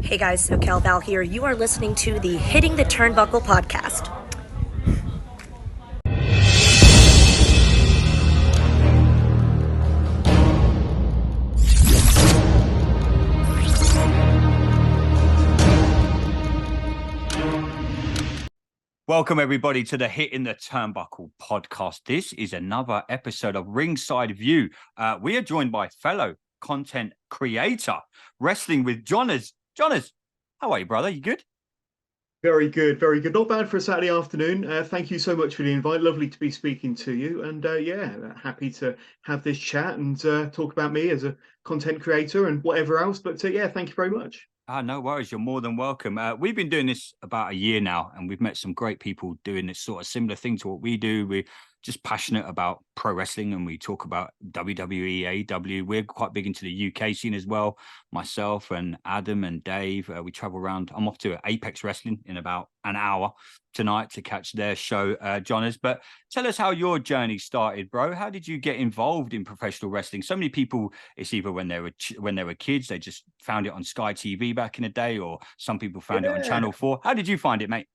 Hey guys, SoCal Val here. You are listening to the Hitting the Turnbuckle podcast. Welcome, everybody, to the Hitting the Turnbuckle podcast. This is another episode of Ringside View. We are joined by fellow content creator, Wrestling with Jonas. Jonas, how are you, brother? You good? Very good, very good. Not bad for a Saturday afternoon. Thank you so much for the invite. Lovely to be speaking to you. And happy to have this chat and talk about me as a content creator and whatever else. But thank you very much. No worries. You're more than welcome. We've been doing this about a year now, and we've met some great people doing this sort of similar thing to what we do. We're just passionate about pro wrestling, and we talk about WWE, AEW. We're quite big into the UK scene as well. Myself and Adam and Dave, we travel around. I'm off to Apex Wrestling in about an hour tonight to catch their show, Jonas. But tell us how your journey started, bro. How did you get involved in professional wrestling? So many people, it's either when they were kids, they just found it on Sky TV back in the day, or some people found it on Channel 4. How did you find it, mate?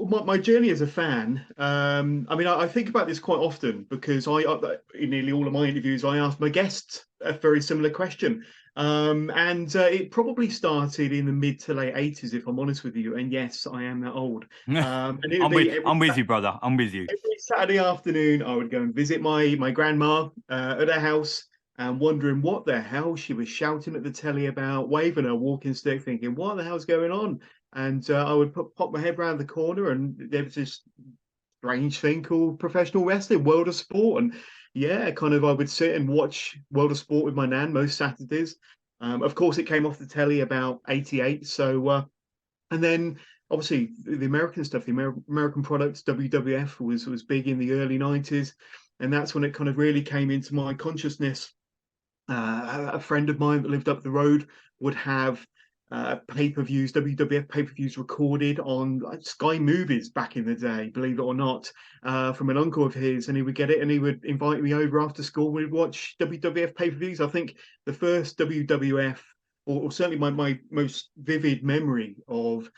My journey as a fan, I think about this quite often because in nearly all of my interviews, I ask my guests a very similar question. It probably started in the mid to late 80s, if I'm honest with you. And yes, I am that old. I'm with you, brother. I'm with you. Every Saturday afternoon, I would go and visit my grandma at her house and wondering what the hell she was shouting at the telly about, waving her walking stick, thinking, what the hell's going on? And I would pop my head around the corner, and there was this strange thing called professional wrestling, World of Sport. And I would sit and watch World of Sport with my nan most Saturdays. Of course, it came off the telly about 88. And then obviously the American stuff, the American products, WWF was big in the early 90s. And that's when it kind of really came into my consciousness. A friend of mine that lived up the road would have pay-per-views, WWF pay-per-views recorded on Sky Movies back in the day, believe it or not, from an uncle of his, and he would get it and he would invite me over after school. We'd watch WWF pay-per-views. I think the first WWF, or certainly my most vivid memory of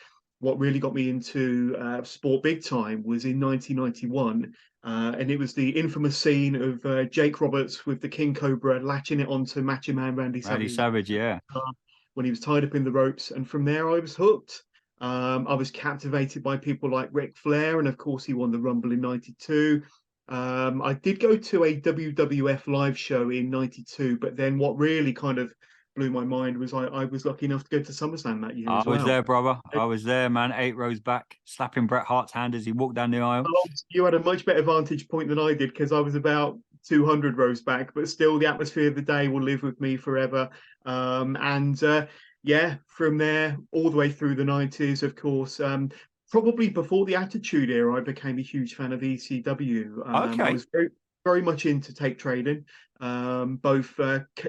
what really got me into sport big time was in 1991. And it was the infamous scene of Jake Roberts with the King Cobra latching it onto Macho Man Randy Savage. Randy Savage, yeah. When he was tied up in the ropes. And from there, I was hooked. I was captivated by people like Ric Flair. And of course, he won the Rumble in 92. I did go to a WWF live show in 92. But then what really kind of blew my mind was I was lucky enough to go to SummerSlam that year as well. I was there, brother. I was there, man. 8 rows back, slapping Bret Hart's hand as he walked down the aisle. You had a much better vantage point than I did because I was about 200 rows back, but still the atmosphere of the day will live with me forever. From there all the way through the 90s, of course. Probably before the Attitude Era, I became a huge fan of ECW. I was very much into tape trading, both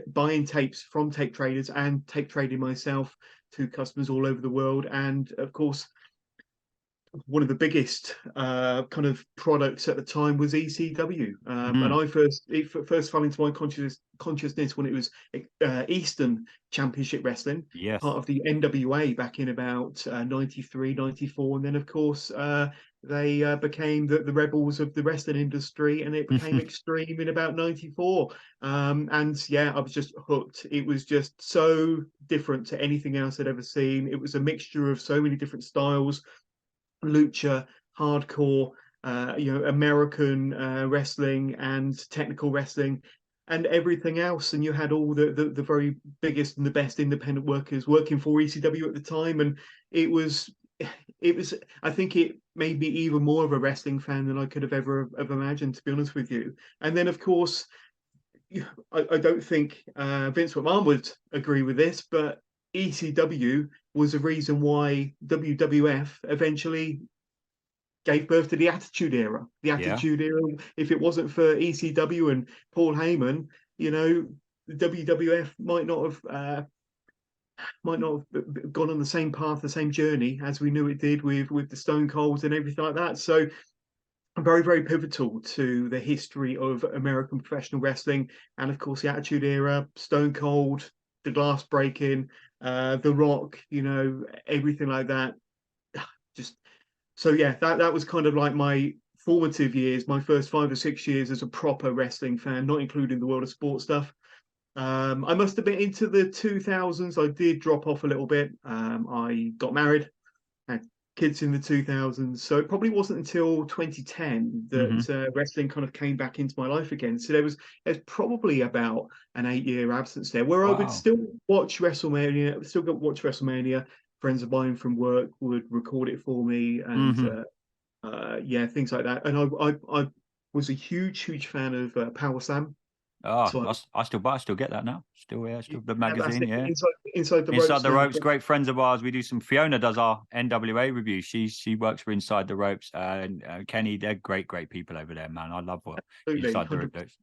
buying tapes from tape traders and tape trading myself to customers all over the world. And of course, one of the biggest kind of products at the time was ECW. And I first fell into my consciousness when it was Eastern Championship Wrestling, part of the NWA back in about 93, 94. And then, of course, they became the rebels of the wrestling industry, and it became Extreme in about 94. I was just hooked. It was just so different to anything else I'd ever seen. It was a mixture of so many different styles: lucha, hardcore, American wrestling, and technical wrestling, and everything else. And you had all the very biggest and the best independent workers working for ECW at the time, and it was. I think it made me even more of a wrestling fan than I could have ever imagined, to be honest with you. And then, of course, I don't think Vince McMahon would agree with this, but ECW was a reason why WWF eventually gave birth to the Attitude Era. The Attitude Era, if it wasn't for ECW and Paul Heyman, the WWF might not have gone on the same path, the same journey as we knew it did with the Stone Colds and everything like that. So very, very pivotal to the history of American professional wrestling. And of course, the Attitude Era, Stone Cold, the glass breaking, The Rock, everything like that. Just so yeah, that was kind of like my formative years, my first 5 or 6 years as a proper wrestling fan, not including the world of sport stuff. I must have been into the 2000s. I did drop off a little bit. I got married, had kids in the 2000s. So it probably wasn't until 2010 Mm-hmm. that wrestling kind of came back into my life again. So there's probably about an 8 year absence there where I would Wow. still watch WrestleMania, still go watch WrestleMania. Friends of mine from work would record it for me, and Mm-hmm. yeah, things like that. And I was a huge fan of Power Slam. Oh, So I still get that now. Still, yeah, still the yeah, that's magazine, it. yeah. Inside the Inside ropes the now. Ropes, great friends of ours. We do some. Fiona does our NWA review. She works for Inside the Ropes, and Kenny. They're great people over there, man. I love what Absolutely, Inside the 100%. Ropes.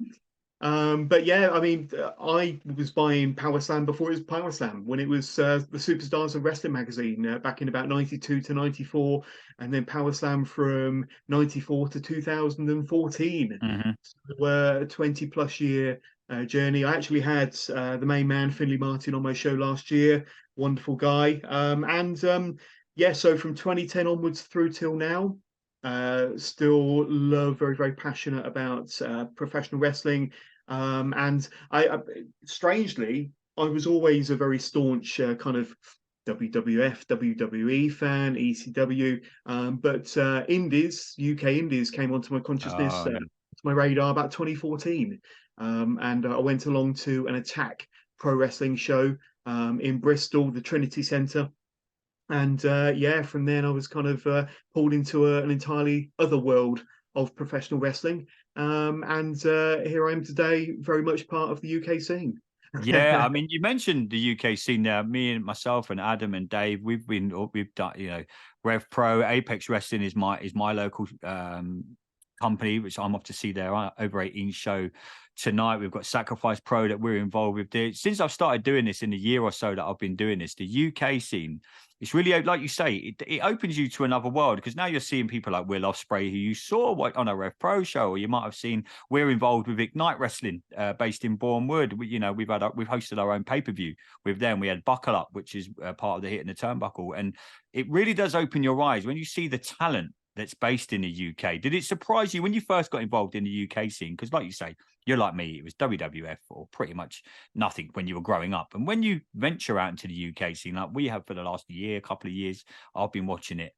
But yeah, I mean, I was buying Power Slam before it was Power Slam, when it was the Superstars of Wrestling magazine back in about 92 to 94, and then Power Slam from 94 to 2014. Mm-hmm. So, a 20 plus year journey. I actually had the main man, Finley Martin, on my show last year. Wonderful guy. And yeah, so from 2010 onwards through till now, still love, very passionate about professional wrestling. And strangely, I was always a very staunch kind of WWF, WWE fan, ECW. But Indies, UK Indies, came onto my consciousness, Oh, to my radar about 2014. And I went along to an Attack pro wrestling show in Bristol, the Trinity Centre. And yeah, from then I was kind of pulled into an entirely other world of professional wrestling. And here I am today, very much part of the UK scene. yeah, I mean, you mentioned the UK scene there. Me and myself and Adam and Dave, we've done, Rev Pro, Apex Wrestling is my local company, which I'm off to see their over 18 show tonight. We've got Sacrifice Pro that we're involved with. Since I've started doing this in the year or so that I've been doing this, the UK scene, it's really, like you say, it opens you to another world, because now you're seeing people like Will Ospreay, who you saw on a Rev Pro show, or you might have seen. We're involved with Ignite Wrestling, based in Bournemouth. We've hosted our own pay-per-view with them. We had Buckle Up, which is part of the Hit in the Turnbuckle, and it really does open your eyes when you see the talent that's based in the UK. Did it surprise you when you first got involved in the UK scene? Because like you say, you're like me, it was WWF or pretty much nothing when you were growing up. And when you venture out into the UK scene, like we have for the last couple of years, I've been watching it.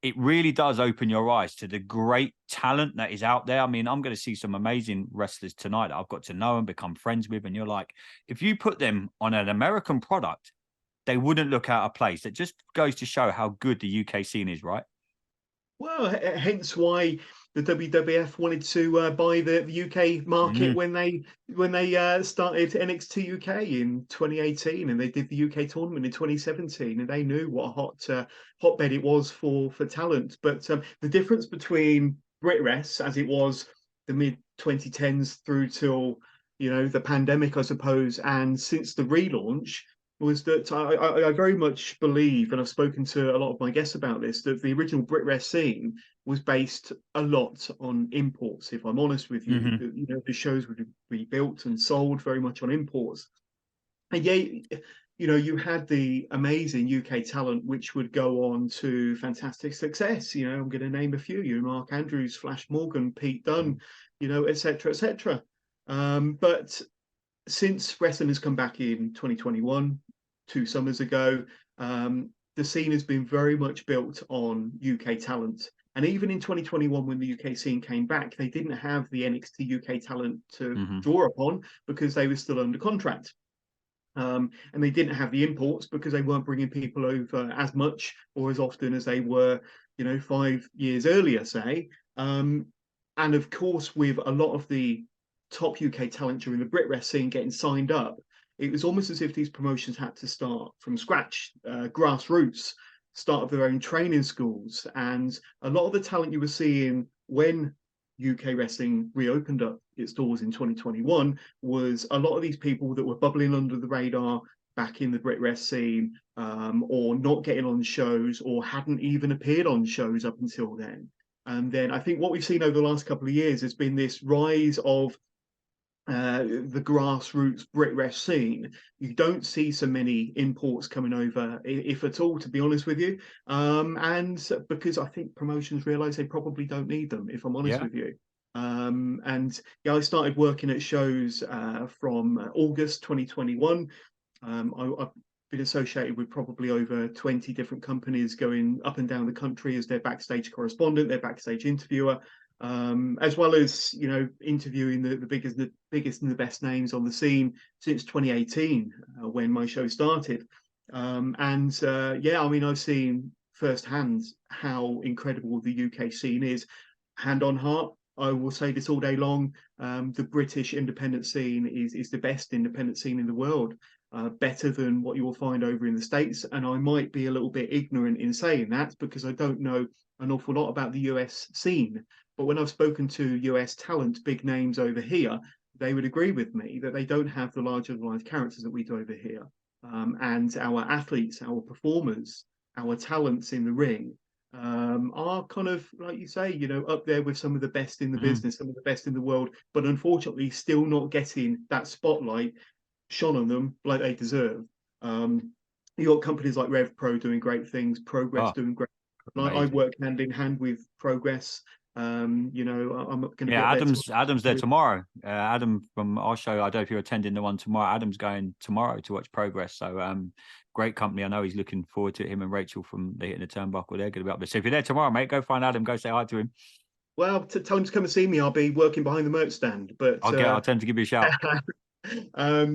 It really does open your eyes to the great talent that is out there. I mean, I'm going to see some amazing wrestlers tonight that I've got to know and become friends with. And you're like, if you put them on an American product, they wouldn't look out of place. It just goes to show how good the UK scene is, right? Well, hence why the WWF wanted to buy the UK market Mm-hmm. when they started NXT UK in 2018, and they did the UK tournament in 2017, and they knew what a hotbed it was for talent. But the difference between BritWres, as it was the mid 2010s through till the pandemic, I suppose, and since the relaunch, was that I very much believe, and I've spoken to a lot of my guests about this, that the original BritWres scene was based a lot on imports. If I'm honest with you, Mm-hmm. the shows would be built and sold very much on imports. And yeah, you had the amazing UK talent, which would go on to fantastic success. I'm going to name a few: Mark Andrews, Flash Morgan, Pete Dunne, etc., etc. But since wrestling has come back in 2021, 2 summers ago, the scene has been very much built on UK talent. And even in 2021, when the UK scene came back, they didn't have the NXT UK talent to Mm-hmm. draw upon because they were still under contract. And they didn't have the imports because they weren't bringing people over as much or as often as they were, 5 years earlier, say. And of course, with a lot of the top UK talent during the BritWres scene getting signed up, it was almost as if these promotions had to start from scratch, grassroots, start of their own training schools. And a lot of the talent you were seeing when UK wrestling reopened up its doors in 2021 was a lot of these people that were bubbling under the radar back in the BritWres scene, or not getting on shows, or hadn't even appeared on shows up until then. And then I think what we've seen over the last couple of years has been this rise of the grassroots Brit Rest scene, you don't see so many imports coming over, if at all, to be honest with you. And because I think promotions realise they probably don't need them, if I'm honest Yeah. with you. And yeah, I started working at shows from August 2021. I've been associated with probably over 20 different companies going up and down the country as their backstage correspondent, their backstage interviewer, as well as interviewing the biggest and the best names on the scene since 2018 when my show started. And yeah, I mean, I've seen firsthand how incredible the UK scene is. Hand on heart, I will say this all day long. The British independent scene is the best independent scene in the world. Better than what you will find over in the States. And I might be a little bit ignorant in saying that because I don't know an awful lot about the US scene. But when I've spoken to US talent, big names over here, they would agree with me that they don't have the larger than life characters that we do over here. And our athletes, our performers, our talents in the ring are kind of, like you say, up there with some of the best in the business, some of the best in the world, but unfortunately still not getting that spotlight shone on them like they deserve. You got companies like Rev Pro doing great things, Progress Oh, doing great. I amazing. work hand in hand with Progress. I'm going to be Yeah, up there Adam's there tomorrow. tomorrow. Adam from our show. I don't know if you're attending the one tomorrow. Adam's going tomorrow to watch Progress. So great company. I know he's looking forward to it. Him and Rachel from the Hitting the Turnbuckle. They're going to be up there. So if you're there tomorrow, mate, go find Adam. Go say hi to him. Well, tell him to come and see me. I'll be working behind the merch stand, but I'll tend to give you a shout.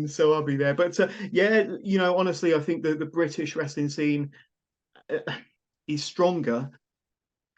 so I'll be there. But yeah, honestly, I think the British wrestling scene is stronger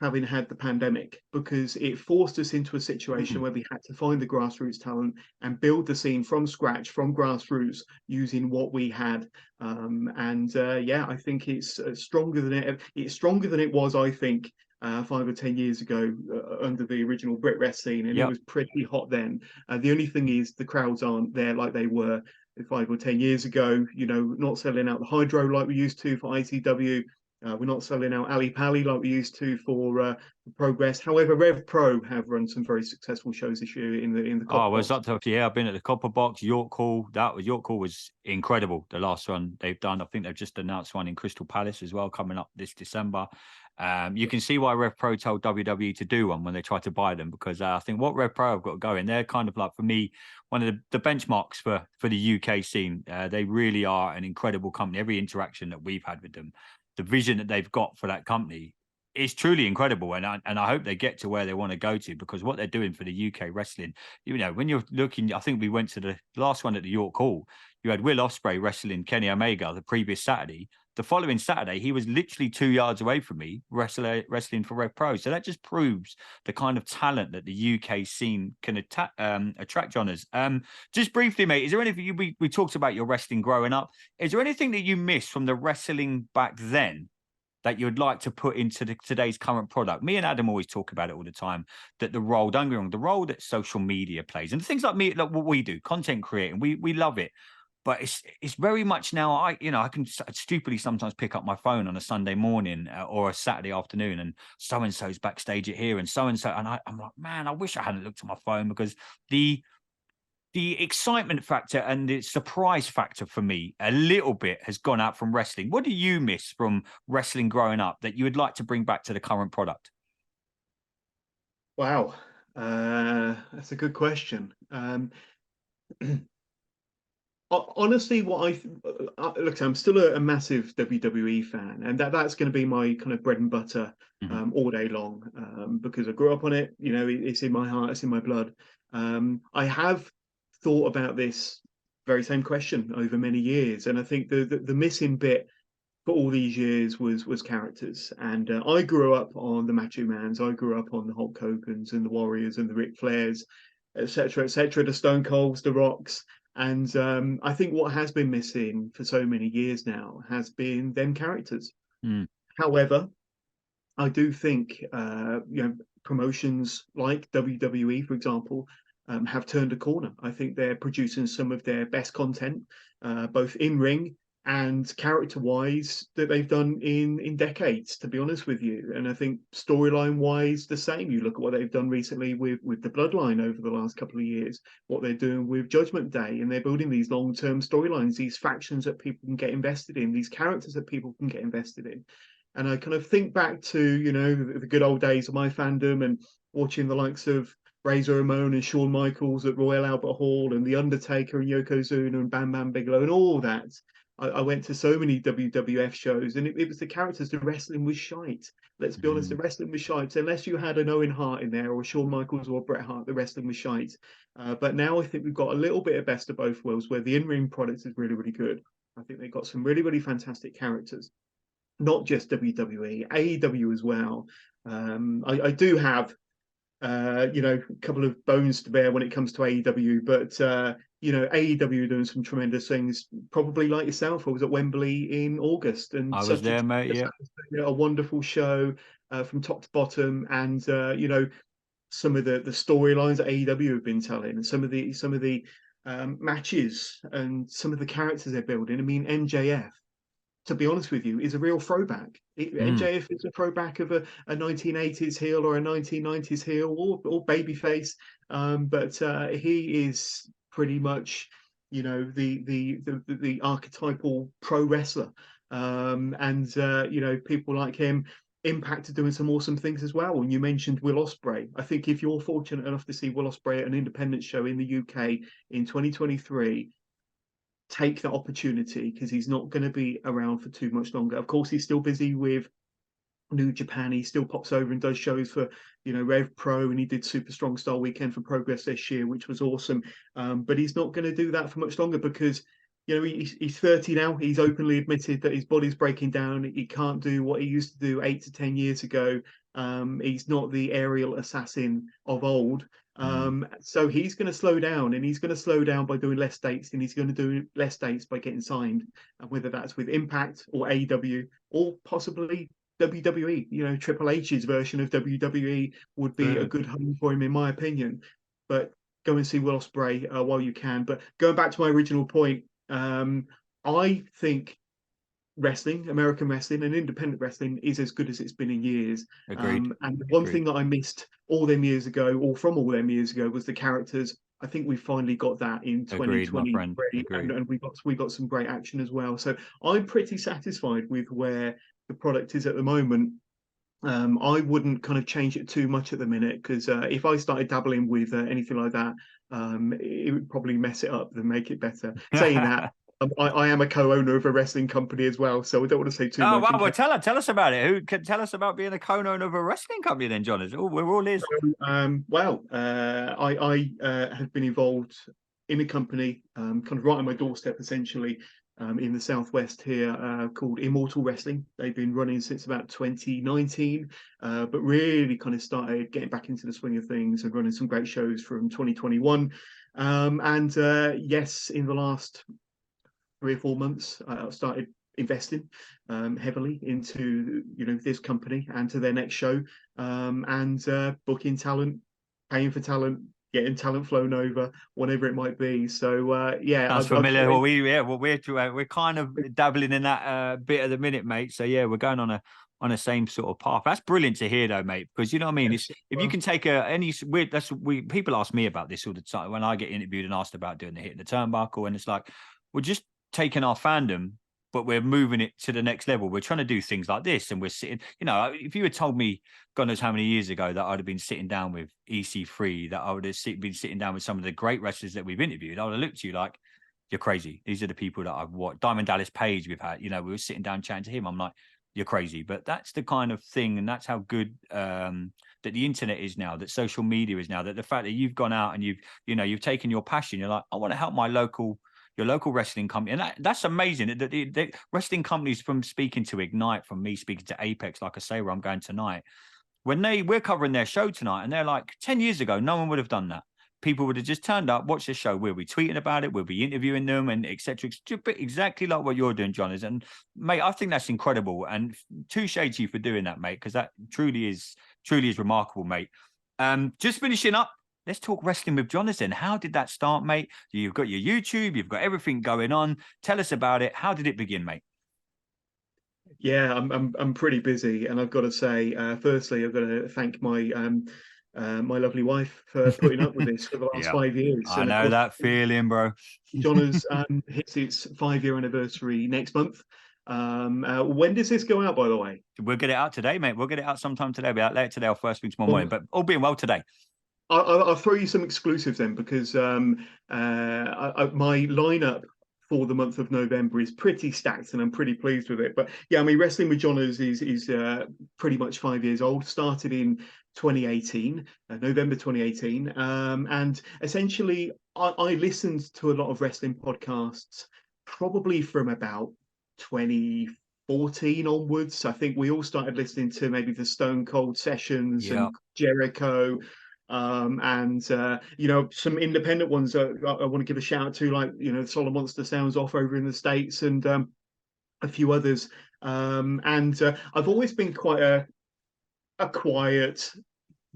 having had the pandemic because it forced us into a situation where we had to find the grassroots talent and build the scene from scratch, from grassroots, using what we had. And yeah, I think it's stronger than it's stronger than it was, I think, 5 or 10 years ago under the original Brit Rest scene, and it Yep. was pretty hot then. The only thing is the crowds aren't there like they were 5 or 10 years ago. Not selling out the Hydro like we used to for ICW. We're not selling out Ali Pally like we used to for Progress. However, Rev Pro have run some very successful shows this year in the Oh, Copper well, it's Box. up to, yeah, I've been at the Copper Box, York Hall. York Hall was incredible. The last one they've done. I think they've just announced one in Crystal Palace as well, coming up this December. You can see why Rev Pro told WWE to do one when they tried to buy them, because I think what Rev Pro have got going, they're kind of like, for me, one of the benchmarks for the UK scene. They really are an incredible company. Every interaction that we've had with them, the vision that they've got for that company is truly incredible. And I hope they get to where they want to go to, because what they're doing for the UK wrestling, when you're looking, I think we went to the last one at the York Hall. You had Will Ospreay wrestling Kenny Omega the previous Saturday. The following Saturday, he was literally 2 yards away from me wrestling for Rev Pro. So that just proves the kind of talent that the UK scene can attract, Johners. Just briefly, mate, is there anything we talked about your wrestling growing up? Is there anything that you missed from the wrestling back then that you'd like to put into today's current product? Me and Adam always talk about it all the time, that the role, don't get me wrong, the role that social media plays and things like what we do, content creating, we love it. But it's very much now, I can stupidly sometimes pick up my phone on a Sunday morning or a Saturday afternoon, and so-and-so's backstage at here and so-and-so. And I'm like, man, I wish I hadn't looked at my phone, because the excitement factor and the surprise factor for me a little bit has gone out from wrestling. What do you miss from wrestling growing up that you would like to bring back to the current product? Wow, that's a good question. Honestly, look, I'm still a massive WWE fan, and that's going to be my kind of bread and butter all day long, because I grew up on it. It's in my heart, it's in my blood. I have thought about this very same question over many years, and I think the missing bit for all these years was characters. And I grew up on the Macho Mans, I grew up on the Hulk Hogan's and the Warriors and the Ric Flairs, etc., the Stone Colds, the Rocks. And I think what has been missing for so many years now has been them characters. Mm. However, I do think promotions like WWE, for example, have turned a corner. I think they're producing some of their best content, both in ring and character-wise that they've done in decades, to be honest with you. And I think storyline-wise, the same. You look at what they've done recently with the Bloodline over the last couple of years, what they're doing with Judgment Day, and they're building these long-term storylines, these factions that people can get invested in, these characters that people can get invested in. And I kind of think back to, you know, the good old days of my fandom and watching the likes of Razor Ramon and Shawn Michaels at Royal Albert Hall and The Undertaker and Yokozuna and Bam Bam Bigelow and all that. I went to so many WWF shows, and it was the characters. The wrestling was shite. Let's be honest, the wrestling was shite. So unless you had an Owen Hart in there, or Shawn Michaels, or Bret Hart, the wrestling was shite. But now I think we've got a little bit of best of both worlds, where the in-ring product is really, really good. I think they've got some really, really fantastic characters, not just WWE, AEW as well. I do have you know, a couple of bones to bear when it comes to AEW, but you know, AEW doing some tremendous things. Probably like yourself, I was at Wembley in August, and I was there, mate. Yeah, a wonderful show from top to bottom, and you know, some of the storylines that AEW have been telling, and some of the matches, and some of the characters they're building. I mean, MJF, to be honest with you, is a real throwback. MJF is a throwback of a 1980s heel or a 1990s heel or babyface, but he is pretty much, you know, the archetypal pro wrestler, and you know, people like him. Impact are doing some awesome things as well. And you mentioned Will Ospreay. I think if you're fortunate enough to see Will Ospreay at an independent show in the UK in 2023, take that opportunity, because he's not going to be around for too much longer. Of course, he's still busy with New Japan. He still pops over and does shows for, you know, Rev Pro, and he did Super Strong Style Weekend for Progress this year, which was awesome. But he's not going to do that for much longer, because, you know, he's 30 now. He's openly admitted that his body's breaking down. He can't do what he used to do 8 to 10 years ago. He's not the aerial assassin of old. So he's going to slow down, and he's going to slow down by doing less dates, and he's going to do less dates by getting signed, and whether that's with Impact or AEW or possibly WWE. You know, Triple H's version of WWE would be a good home for him, in my opinion. But go and see Will Ospreay while you can. But going back to my original point, I think wrestling, American wrestling and independent wrestling, is as good as it's been in years. Agreed. And one thing that I missed all them years ago, or from all them years ago, was the characters. I think we finally got that in 2023, and we got some great action as well. So I'm pretty satisfied with where the product is at the moment. I wouldn't kind of change it too much at the minute, because if I started dabbling with anything like that, it would probably mess it up and make it better. Saying that, I am a co-owner of a wrestling company as well, so I don't want to say too much. Oh, well, tell us about it. Who can tell us about being a co-owner of a wrestling company then, John? We're all ears. I have been involved in a company, kind of right on my doorstep, essentially, in the southwest here, called Immortal Wrestling. They've been running since about 2019, but really kind of started getting back into the swing of things and running some great shows from 2021. Yes, in the last 3 or 4 months, I started investing heavily into, you know, this company and to their next show, and booking talent, paying for talent, getting talent flown over, whatever it might be. So yeah, sounds familiar. We're kind of dabbling in that bit at the minute, mate. So yeah, we're going on a same sort of path. That's brilliant to hear, though, mate. Because you know what I mean. Yes, if you can take people ask me about this all the time when I get interviewed and asked about doing the hit in the turnbuckle, and it's like, we're just taking our fandom, but we're moving it to the next level. We're trying to do things like this, and we're sitting, you know, if you had told me, God knows how many years ago, that I'd have been sitting down with EC3, that I would have been sitting down with some of the great wrestlers that we've interviewed, I would have looked at you like, you're crazy. These are the people that I've watched. Diamond Dallas Page, we've had, you know, we were sitting down chatting to him. I'm like, you're crazy. But that's the kind of thing, and that's how good that the internet is now, that social media is now, that the fact that you've gone out and you've taken your passion, you're like, I want to help your local wrestling company. And that's amazing. The wrestling companies, from speaking to Ignite, from me speaking to Apex, like I say, where I'm going tonight, when we're covering their show tonight, and they're like, 10 years ago, no one would have done that. People would have just turned up, watched the show. We'll be tweeting about it. We'll be interviewing them, and etc. Exactly like what you're doing, John. And mate, I think that's incredible. And touche to you for doing that, mate, because that truly is remarkable, mate. Just finishing up. let's talk wrestling with Jonathan. How did that start, mate? You've got your YouTube, you've got everything going on. Tell us about it. How did it begin, mate? Yeah, I'm pretty busy, and I've got to say, firstly, I've got to thank my lovely wife for putting up with this for the last Yeah, 5 years. I And of know course, that feeling, bro. John's hits its 5 year anniversary next month. When does this go out, by the way? We'll get it out today, mate. We'll get it out sometime today. We'll be out later today or first thing tomorrow Well, morning. But all being well today. I'll throw you some exclusives then, because my lineup for the month of November is pretty stacked, and I'm pretty pleased with it. But yeah, I mean, Wrestling with John is pretty much 5 years old. Started in 2018, November 2018, and essentially I listened to a lot of wrestling podcasts probably from about 2014 onwards. I think we all started listening to maybe the Stone Cold sessions Yeah. and Jericho, and some independent ones I want to give a shout out to, like the Solid Monster Sounds Off over in the States, and a few others. And I've always been quite a quiet,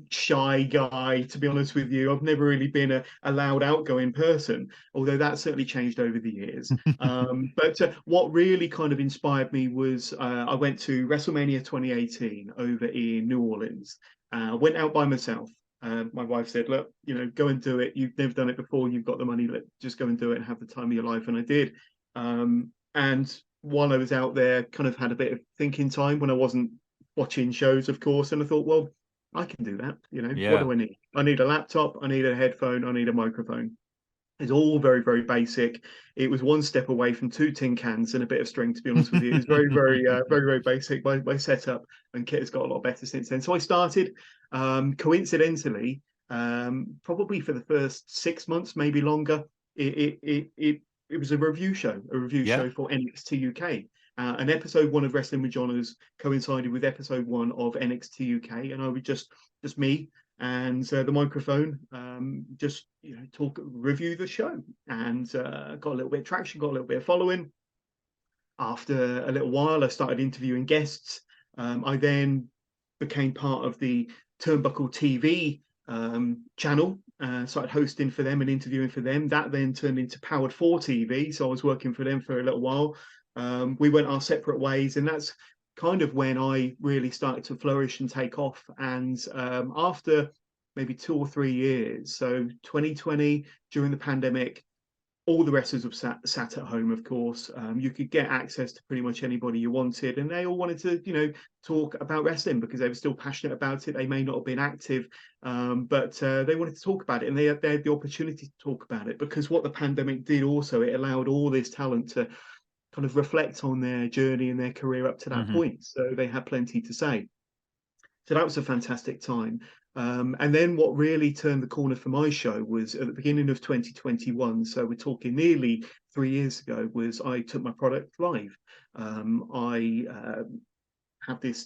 shy guy, to be honest with you. I've never really been a loud, outgoing person, although that certainly changed over the years. But what really kind of inspired me was I went to WrestleMania 2018 over in New Orleans. Went out by myself. My wife said, "Look, go and do it. You've never done it before. You've got the money. Just go and do it and have the time of your life." And I did. And while I was out there, kind of had a bit of thinking time when I wasn't watching shows, of course. And I thought, well, I can do that. What Yeah. do I need? I need a laptop. I need a headphone. I need a microphone. It's all very, very basic. It was one step away from two tin cans and a bit of string, to be honest with you. It was very, very, very, very basic. My setup and kit has got a lot better since then. So I started, coincidentally, probably for the first 6 months, maybe longer. It was a review show, Yeah. for NXT UK. And episode one of Wrestling with Johners coincided with episode one of NXT UK, and I would just me and the microphone, just review the show, and got a little bit of traction, got a little bit of following. After a little while, I started interviewing guests. I then became part of the Turnbuckle TV channel, started hosting for them and interviewing for them. That then turned into Powered 4 TV, so I was working for them for a little while. We went our separate ways, and that's kind of when I really started to flourish and take off. And after maybe 2 or 3 years, so 2020, during the pandemic, all the wrestlers have sat at home, of course. You could get access to pretty much anybody you wanted, and they all wanted to, talk about wrestling because they were still passionate about it. They may not have been active, but they wanted to talk about it, and they had the opportunity to talk about it, because what the pandemic did also, it allowed all this talent to kind of reflect on their journey and their career up to that point. So they had plenty to say. So that was a fantastic time. And then what really turned the corner for my show was at the beginning of 2021. So we're talking nearly 3 years ago, was I took my product live. I have this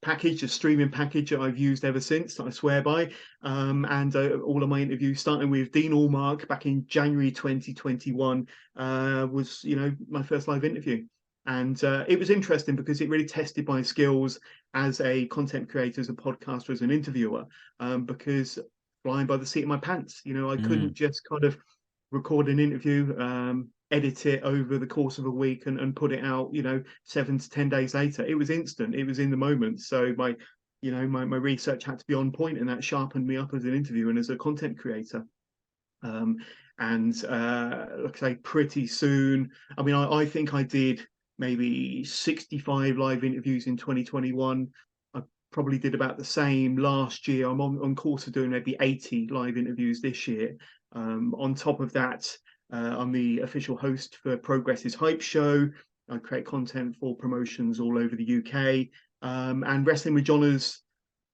package, a streaming package that I've used ever since, that I swear by. And all of my interviews, starting with Dean Allmark back in January 2021, was my first live interview. And it was interesting because it really tested my skills as a content creator, as a podcaster, as an interviewer, because flying by the seat of my pants, I couldn't just kind of record an interview, edit it over the course of a week, and put it out 7 to 10 days later. It was instant, it was in the moment. So my research had to be on point, and that sharpened me up as an interviewer and as a content creator. And like I say, pretty soon, I mean, I think I did maybe 65 live interviews in 2021. I probably did about the same last year. I'm on course of doing maybe 80 live interviews this year. On top of that, I'm the official host for Progress's Hype Show. I create content for promotions all over the UK. And Wrestling with Johners,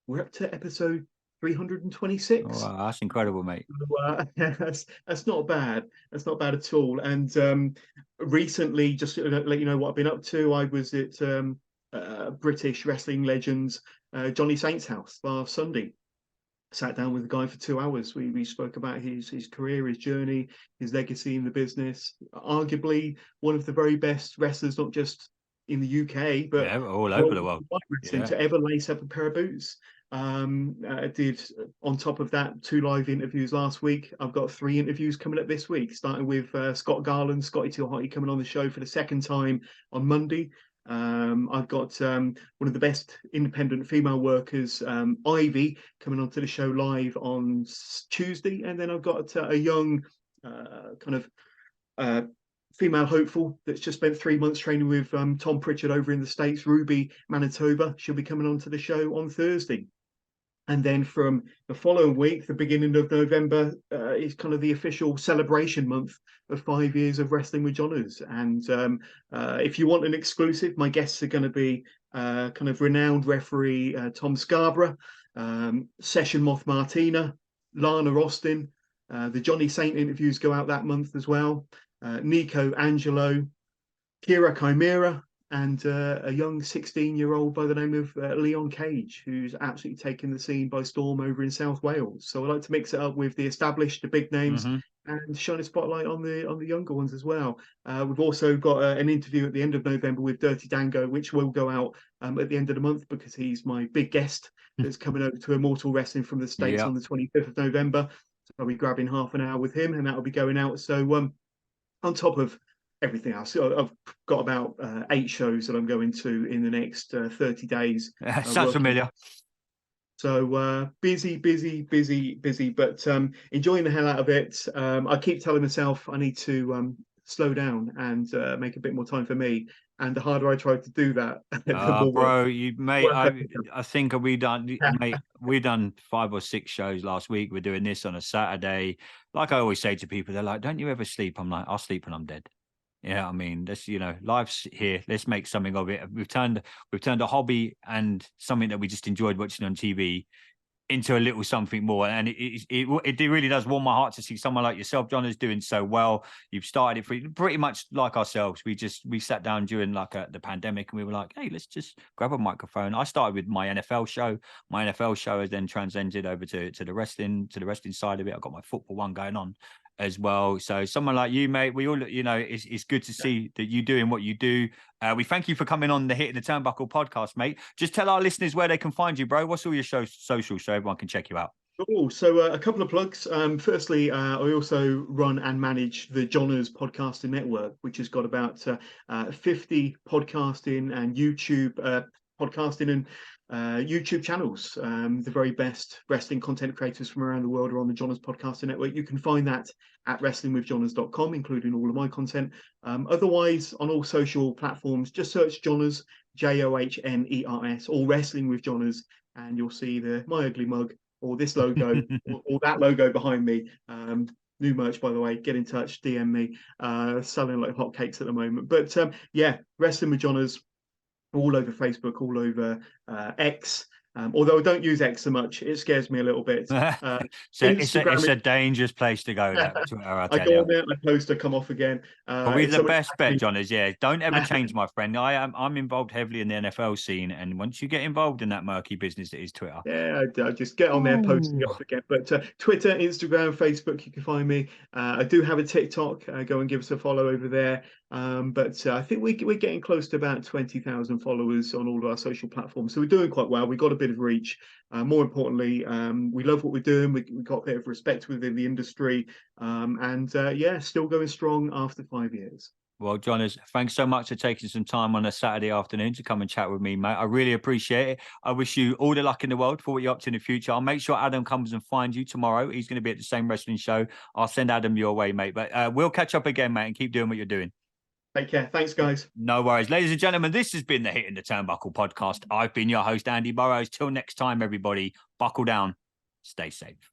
we're up to episode 326. Oh, wow, that's incredible, mate. That's not bad. That's not bad at all. And recently, just to let you know what I've been up to, I was at British wrestling legends Johnny Saint's house last Sunday. Sat down with the guy for 2 hours. We spoke about his career, his journey, his legacy in the business. Arguably one of the very best wrestlers, not just in the UK, but all over the world. To ever lace up a pair of boots. I did, on top of that, 2 live interviews last week. I've got 3 interviews coming up this week, starting with Scott Garland, Scotty Too Hotty, coming on the show for the second time on Monday. I've got one of the best independent female workers, Ivy, coming onto the show live on Tuesday. And then I've got a young kind of female hopeful that's just spent 3 months training with Tom Pritchard over in the States, Ruby Manitoba. She'll be coming onto the show on Thursday. And then from the following week, the beginning of November, is kind of the official celebration month of 5 years of Wrestling with Johners. And if you want an exclusive, my guests are going to be kind of renowned referee Tom Scarborough, Session Moth Martina, Lana Austin. The Johnny Saint interviews go out that month as well. Nico Angelo, Kira Chimera, and a young 16-year-old by the name of Leon Cage, who's absolutely taken the scene by storm over in South Wales. So I like to mix it up with the established, the big names, and shine a spotlight on the younger ones as well. We've also got an interview at the end of November with Dirty Dango, which will go out at the end of the month, because he's my big guest that's coming over to Immortal Wrestling from the States on the 25th of November. So I'll be grabbing half an hour with him, and that'll be going out. So on top of everything else, I've got about 8 shows that I'm going to in the next 30 days. Sounds familiar. So busy, but enjoying the hell out of it. I keep telling myself I need to slow down and make a bit more time for me. And the harder I try to do that, the more bro, I think we done, mate. We done 5 or 6 shows last week. We're doing this on a Saturday. Like I always say to people, they're like, "Don't you ever sleep?" I'm like, "I'll sleep when I'm dead." Yeah, I mean, that's, life's here. Let's make something of it. We've turned a hobby and something that we just enjoyed watching on TV into a little something more. And it really does warm my heart to see someone like yourself, John, is doing so well. You've started it pretty much like ourselves. We sat down during the pandemic and we were like, hey, let's just grab a microphone. I started with my NFL show. My NFL show has then transcended over to the wrestling side of it. I've got my football one going on as well. So someone like you, mate, we all, it's good to see that you doing what you do. We thank you for coming on the Hitting the Turnbuckle podcast, mate. Just tell our listeners where they can find you, bro. What's all your socials so everyone can check you out? Cool. So a couple of plugs. Firstly, I also run and manage the Johners Podcasting Network, which has got about 50 podcasting and YouTube podcasting and YouTube channels. The very best wrestling content creators from around the world are on the Johners Podcasting Network. You can find that at wrestlingwithjohners.com, including all of my content. Otherwise, on all social platforms, just search Johners, JOHNERS, or Wrestling with Johners, and you'll see my ugly mug, or this logo, or that logo behind me. New merch, by the way. Get in touch, DM me. Selling like hotcakes at the moment. But Wrestling with Johners, all over Facebook, all over X. Although I don't use X so much, it scares me a little bit. So it's a dangerous place to go. That I go on there, I post, I come off again. Probably the best bet, John, is don't ever change, my friend. I'm involved heavily in the NFL scene, and once you get involved in that murky business that is Twitter, I just get on there, posting off again. But Twitter, Instagram, Facebook, you can find me. I do have a TikTok. Go and give us a follow over there. But I think we're getting close to about 20,000 followers on all of our social platforms. So we're doing quite well. We've got a bit of reach. More importantly, we love what we're doing. We've got a bit of respect within the industry. Still going strong after 5 years. Well, Johners, thanks so much for taking some time on a Saturday afternoon to come and chat with me, mate. I really appreciate it. I wish you all the luck in the world for what you're up to in the future. I'll make sure Adam comes and finds you tomorrow. He's going to be at the same wrestling show. I'll send Adam your way, mate. But we'll catch up again, mate, and keep doing what you're doing. Take care. Thanks, guys. No worries. Ladies and gentlemen, this has been the Hitting the Turnbuckle podcast. I've been your host, Andy Burrows. Till next time, everybody, buckle down. Stay safe.